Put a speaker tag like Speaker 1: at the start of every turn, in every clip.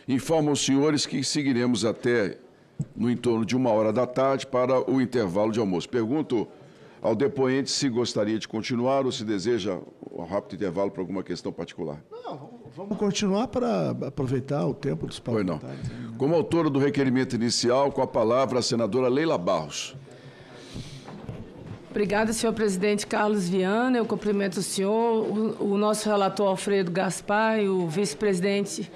Speaker 1: Informo aos senhores que seguiremos até no entorno de 13h para o intervalo de almoço. Pergunto ao depoente se gostaria de continuar ou se deseja um rápido intervalo para alguma questão particular.
Speaker 2: Não, vamos continuar para aproveitar o tempo dos parlamentares.
Speaker 1: Pois não. Como autora do requerimento inicial, com a palavra a senadora Leila Barros.
Speaker 3: Obrigada, senhor presidente Carlos Viana. Eu cumprimento o senhor, o nosso relator Alfredo Gaspar e o vice-presidente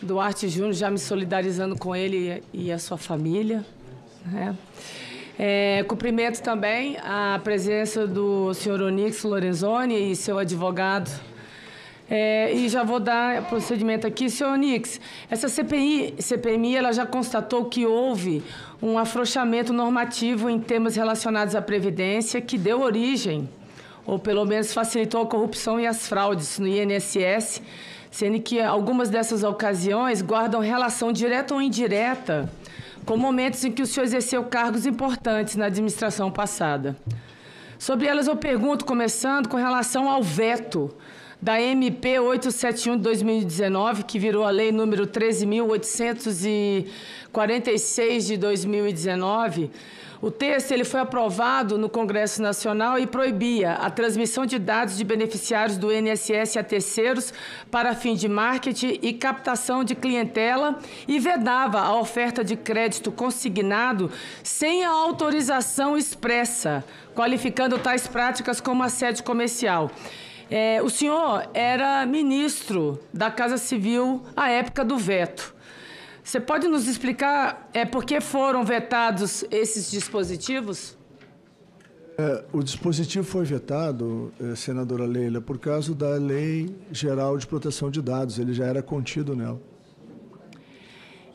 Speaker 3: Duarte Júnior, já me solidarizando com ele e a sua família, né? Cumprimento também a presença do senhor Onyx Lorenzoni e seu advogado. E já vou dar procedimento aqui. Senhor Onyx, essa CPMI ela já constatou que houve um afrouxamento normativo em temas relacionados à Previdência que deu origem, ou pelo menos facilitou a corrupção e as fraudes no INSS, sendo que algumas dessas ocasiões guardam relação direta ou indireta com momentos em que o senhor exerceu cargos importantes na administração passada. Sobre elas eu pergunto, começando com relação ao veto da MP 871 de 2019, que virou a lei número 13.846 de 2019. O texto ele foi aprovado no Congresso Nacional e proibia a transmissão de dados de beneficiários do INSS a terceiros para fim de marketing e captação de clientela e vedava a oferta de crédito consignado sem a autorização expressa, qualificando tais práticas como assédio comercial. O senhor era ministro da Casa Civil à época do veto. Você pode nos explicar por que foram vetados esses dispositivos?
Speaker 2: O dispositivo foi vetado, senadora Leila, por causa da Lei Geral de Proteção de Dados. Ele já era contido nela.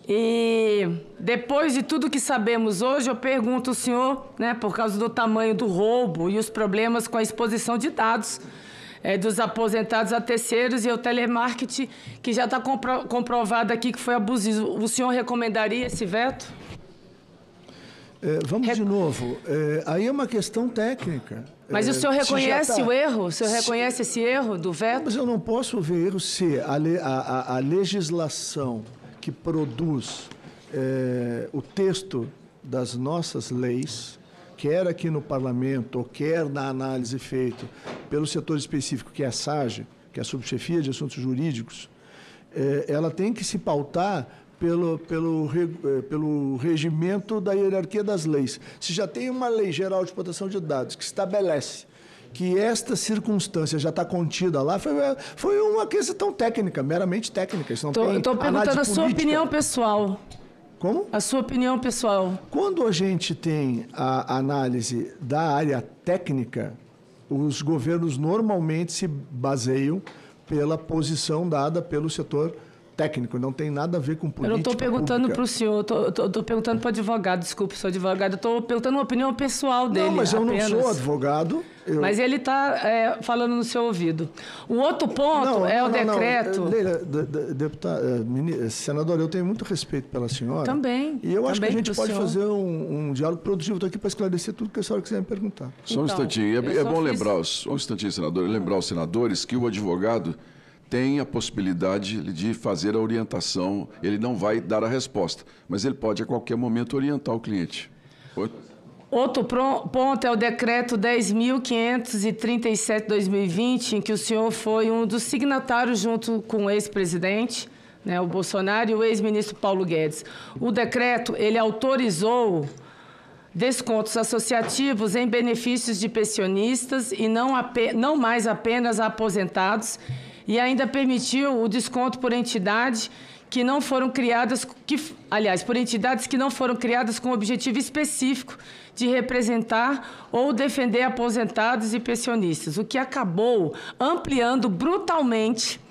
Speaker 3: E depois de tudo que sabemos hoje, eu pergunto ao senhor, né, por causa do tamanho do roubo e os problemas com a exposição de dados dos aposentados a terceiros e o telemarketing, que já está comprovado aqui que foi abusivo. O senhor recomendaria esse veto?
Speaker 2: Vamos de novo. Aí é uma questão técnica.
Speaker 3: Mas o senhor reconhece o erro? O senhor reconhece esse erro do veto?
Speaker 2: Mas eu não posso ver erro se a legislação que produz o texto das nossas leis, quer aqui no Parlamento, ou quer na análise feita pelo setor específico, que é a SAGE, que é a Subchefia de Assuntos Jurídicos, ela tem que se pautar pelo regimento da hierarquia das leis. Se já tem uma Lei Geral de Proteção de Dados que estabelece que esta circunstância já está contida lá, foi uma questão técnica, meramente técnica. Estou
Speaker 3: perguntando a sua opinião pessoal.
Speaker 2: Como?
Speaker 3: A sua opinião pessoal.
Speaker 2: Quando a gente tem a análise da área técnica, os governos normalmente se baseiam pela posição dada pelo setor técnico, não tem nada a ver com política.
Speaker 3: Eu não estou perguntando para o senhor, estou perguntando para o advogado, desculpe, sou advogado, estou perguntando uma opinião pessoal dele.
Speaker 2: Não, mas eu
Speaker 3: apenas.
Speaker 2: não sou advogado.
Speaker 3: Mas ele está falando no seu ouvido. O outro ponto o decreto...
Speaker 2: Leila, senador, eu tenho muito respeito pela senhora.
Speaker 3: Também.
Speaker 2: E eu acho que a gente pode fazer um diálogo produtivo. Estou aqui para esclarecer tudo que a senhora quiser me perguntar.
Speaker 1: Só um instantinho. É bom lembrar, um instantinho, senador, lembrar aos senadores que o advogado tem a possibilidade de fazer a orientação. Ele não vai dar a resposta, mas ele pode a qualquer momento orientar o cliente.
Speaker 3: Outro ponto é o decreto 10.537 de 2020, em que o senhor foi um dos signatários junto com o ex-presidente, né, o Bolsonaro, e o ex-ministro Paulo Guedes. O decreto, ele autorizou descontos associativos em benefícios de pensionistas e não mais apenas a aposentados, e ainda permitiu o desconto por entidade que não foram criadas, por entidades que não foram criadas com o objetivo específico de representar ou defender aposentados e pensionistas, o que acabou ampliando brutalmente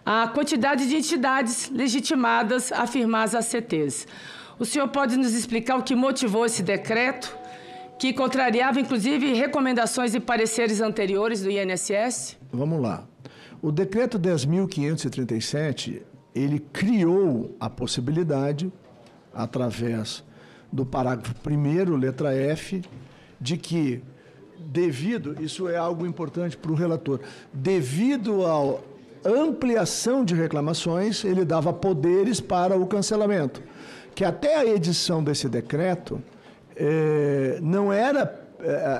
Speaker 3: a quantidade de entidades legitimadas a firmar as ACTs. O senhor pode nos explicar o que motivou esse decreto, que contrariava, inclusive, recomendações e pareceres anteriores do INSS?
Speaker 2: Vamos lá. O decreto 10.537, ele criou a possibilidade, através do parágrafo 1º, letra F, de que, isso é algo importante para o relator, devido ampliação de reclamações, ele dava poderes para o cancelamento. Que até a edição desse decreto não era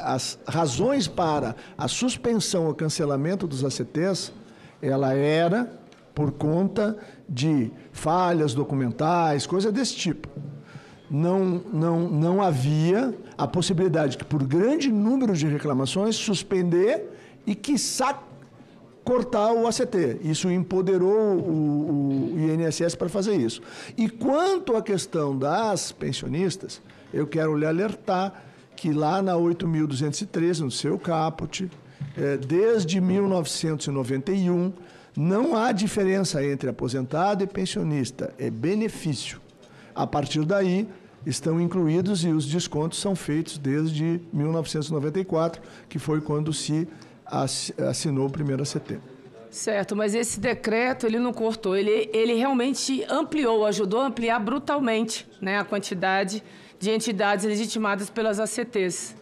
Speaker 2: as razões para a suspensão ou cancelamento dos ACTs, ela era por conta de falhas documentais, coisa desse tipo. Não havia a possibilidade que, por grande número de reclamações, suspender e, quiçá, cortar o ACT. Isso empoderou o INSS para fazer isso. E quanto à questão das pensionistas, eu quero lhe alertar que lá na 8.213, no seu caput, desde 1991, não há diferença entre aposentado e pensionista, é benefício. A partir daí, estão incluídos e os descontos são feitos desde 1994, que foi quando se assinou o primeiro ACT.
Speaker 3: Certo, mas esse decreto ele não cortou, ele realmente ampliou, ajudou a ampliar brutalmente, né, a quantidade de entidades legitimadas pelas ACTs.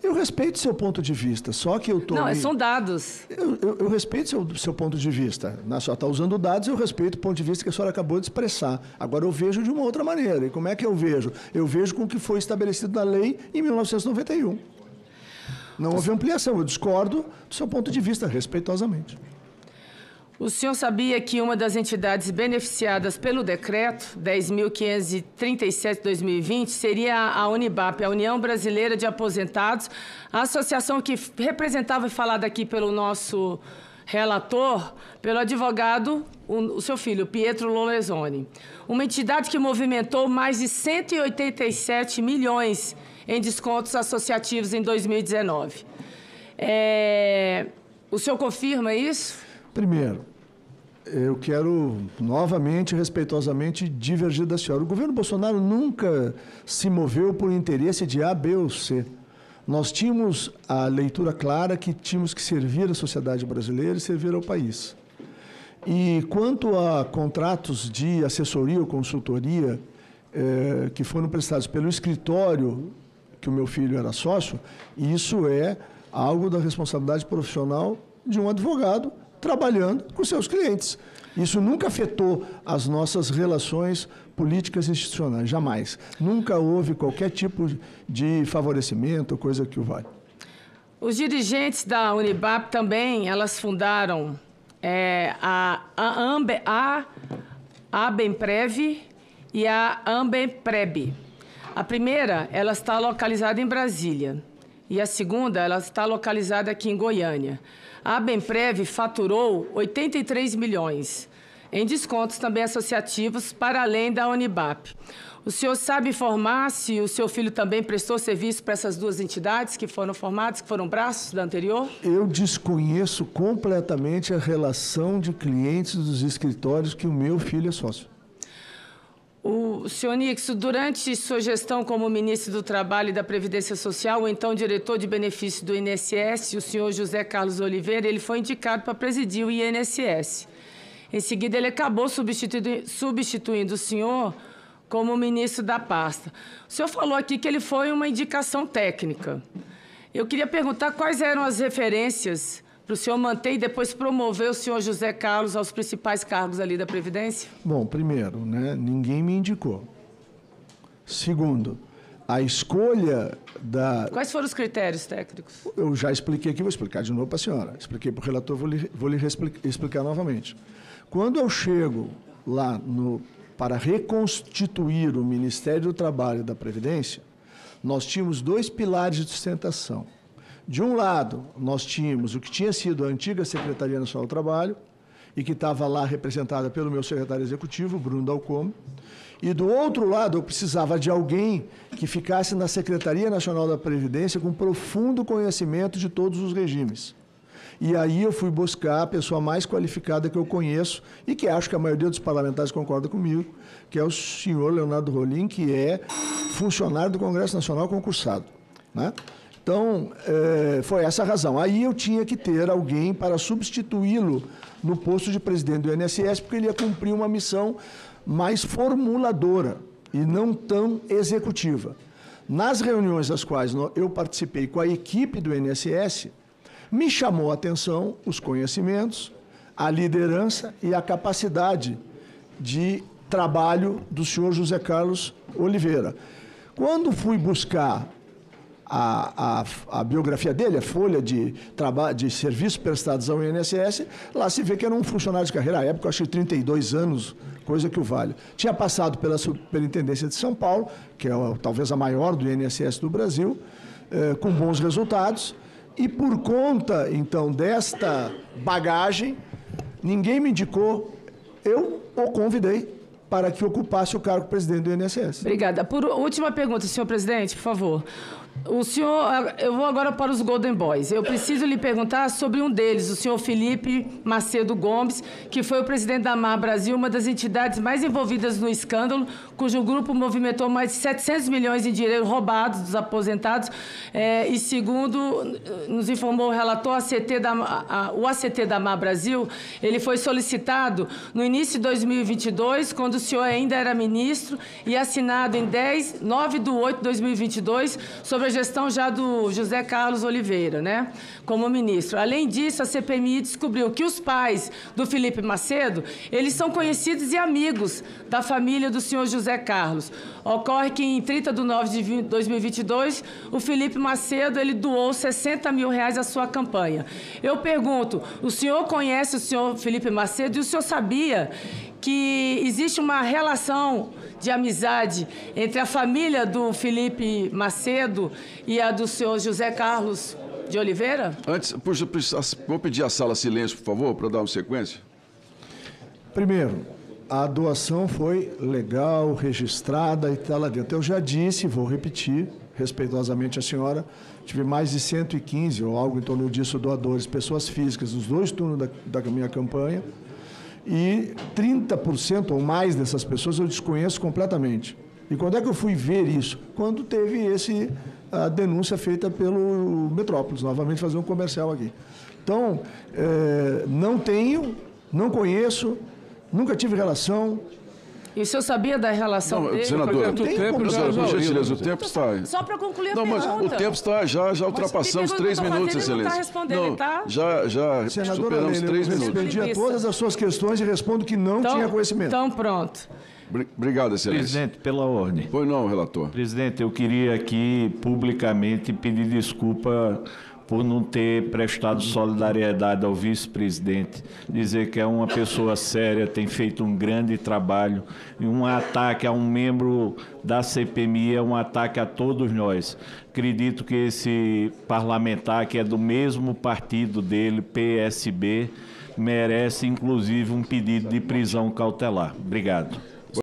Speaker 2: Eu respeito seu ponto de vista, só que eu estou...
Speaker 3: Não, são dados.
Speaker 2: Eu respeito seu ponto de vista. A senhora está usando dados, eu respeito o ponto de vista que a senhora acabou de expressar. Agora, eu vejo de uma outra maneira. E como é que eu vejo? Eu vejo com o que foi estabelecido na lei em 1991. Não houve ampliação. Eu discordo do seu ponto de vista, respeitosamente.
Speaker 3: O senhor sabia que uma das entidades beneficiadas pelo decreto 10.537/2020 seria a Unibap, a União Brasileira de Aposentados, a associação que representava e falada aqui pelo nosso relator, pelo advogado, o seu filho, Pietro Lorenzoni. Uma entidade que movimentou mais de 187 milhões em descontos associativos em 2019. O senhor confirma isso?
Speaker 2: Primeiro, eu quero novamente, respeitosamente, divergir da senhora. O governo Bolsonaro nunca se moveu por interesse de A, B ou C. Nós tínhamos a leitura clara que tínhamos que servir a sociedade brasileira e servir ao país. E quanto a contratos de assessoria ou consultoria que foram prestados pelo escritório que o meu filho era sócio, isso é algo da responsabilidade profissional de um advogado trabalhando com seus clientes. Isso nunca afetou as nossas relações políticas institucionais, jamais. Nunca houve qualquer tipo de favorecimento, coisa que o vale.
Speaker 3: Os dirigentes da Unibap também, elas fundaram a Abemprev e a Ambempreb. A primeira, ela está localizada em Brasília, e a segunda, ela está localizada aqui em Goiânia. A Abemprev faturou 83 milhões em descontos também associativos para além da Unibap. O senhor sabe informar se o seu filho também prestou serviço para essas duas entidades que foram formadas, que foram braços da anterior?
Speaker 2: Eu desconheço completamente a relação de clientes dos escritórios que o meu filho é sócio.
Speaker 3: O senhor Nixo, durante sua gestão como ministro do Trabalho e da Previdência Social, o então diretor de benefícios do INSS, o senhor José Carlos Oliveira, ele foi indicado para presidir o INSS. Em seguida, ele acabou substituindo o senhor como ministro da pasta. O senhor falou aqui que ele foi uma indicação técnica. Eu queria perguntar quais eram as referências para o senhor manter e depois promover o senhor José Carlos aos principais cargos ali da Previdência?
Speaker 2: Bom, primeiro, né, ninguém me indicou. Segundo, a escolha da...
Speaker 3: Quais foram os critérios técnicos?
Speaker 2: Eu já expliquei aqui, vou explicar de novo para a senhora. Expliquei para o relator, vou lhe explicar novamente. Quando eu chego lá para reconstituir o Ministério do Trabalho e da Previdência, nós tínhamos dois pilares de sustentação. De um lado, nós tínhamos o que tinha sido a antiga Secretaria Nacional do Trabalho, e que estava lá representada pelo meu secretário executivo, Bruno Dalcommo, e do outro lado, eu precisava de alguém que ficasse na Secretaria Nacional da Previdência com profundo conhecimento de todos os regimes. E aí eu fui buscar a pessoa mais qualificada que eu conheço e que acho que a maioria dos parlamentares concorda comigo, que é o senhor Leonardo Rolim, que é funcionário do Congresso Nacional concursado, né? Então, foi essa a razão. Aí eu tinha que ter alguém para substituí-lo no posto de presidente do INSS, porque ele ia cumprir uma missão mais formuladora e não tão executiva. Nas reuniões das quais eu participei com a equipe do INSS, me chamou a atenção os conhecimentos, a liderança e a capacidade de trabalho do senhor José Carlos Oliveira. Quando fui buscar a biografia dele, a folha de serviços prestados ao INSS, lá se vê que era um funcionário de carreira, à época, acho que 32 anos, coisa que o vale. Tinha passado pela Superintendência de São Paulo, que é talvez a maior do INSS do Brasil, com bons resultados, e por conta, então, desta bagagem, ninguém me indicou, eu o convidei para que ocupasse o cargo de presidente do INSS.
Speaker 3: Obrigada. Por última pergunta, senhor presidente, por favor. O senhor, eu vou agora para os Golden Boys. Eu preciso lhe perguntar sobre um deles, o senhor Felipe Macedo Gomes, que foi o presidente da AMAR Brasil, uma das entidades mais envolvidas no escândalo, cujo grupo movimentou mais de 700 milhões em dinheiro roubados dos aposentados. E segundo nos informou o relator, o ACT da AMAR Brasil, ele foi solicitado no início de 2022, quando o senhor ainda era ministro, e assinado em 9/8/2022, sobre a gestão já do José Carlos Oliveira, né, como ministro. Além disso, a CPMI descobriu que os pais do Felipe Macedo, eles são conhecidos e amigos da família do senhor José Carlos. Ocorre que em 30/9/2022, o Felipe Macedo, ele doou 60 mil reais à sua campanha. Eu pergunto, o senhor conhece o senhor Felipe Macedo e o senhor sabia que existe uma relação de amizade entre a família do Felipe Macedo e a do senhor José Carlos de Oliveira?
Speaker 1: Antes, vou pedir a sala silêncio, por favor, para dar uma sequência.
Speaker 2: Primeiro, a doação foi legal, registrada e está lá dentro. Eu já disse, vou repetir, respeitosamente a senhora, tive mais de 115 ou algo em torno disso doadores, pessoas físicas, nos 2 turnos da minha campanha, e 30% ou mais dessas pessoas eu desconheço completamente. E quando é que eu fui ver isso? Quando teve a denúncia feita pelo Metrópolis, novamente fazer um comercial aqui. Então, não conheço, nunca tive relação.
Speaker 3: E o senhor sabia da relação dele?
Speaker 1: Senadora, por gentileza, o tempo está...
Speaker 3: Só para concluir a pergunta.
Speaker 1: Não, mas o tempo está, já ultrapassamos 3 minutos, excelência.
Speaker 3: Não,
Speaker 1: já superamos 3 minutos.
Speaker 2: Eu respondi a todas as suas questões e respondo que não tinha conhecimento.
Speaker 3: Então, pronto.
Speaker 1: Obrigado, excelência.
Speaker 4: Presidente, pela ordem.
Speaker 1: Pois não, relator.
Speaker 4: Presidente, eu queria aqui publicamente pedir desculpa por não ter prestado solidariedade ao vice-presidente, dizer que é uma pessoa séria, tem feito um grande trabalho, e um ataque a um membro da CPMI é um ataque a todos nós. Acredito que esse parlamentar, que é do mesmo partido dele, PSB, merece inclusive um pedido de prisão cautelar. Obrigado.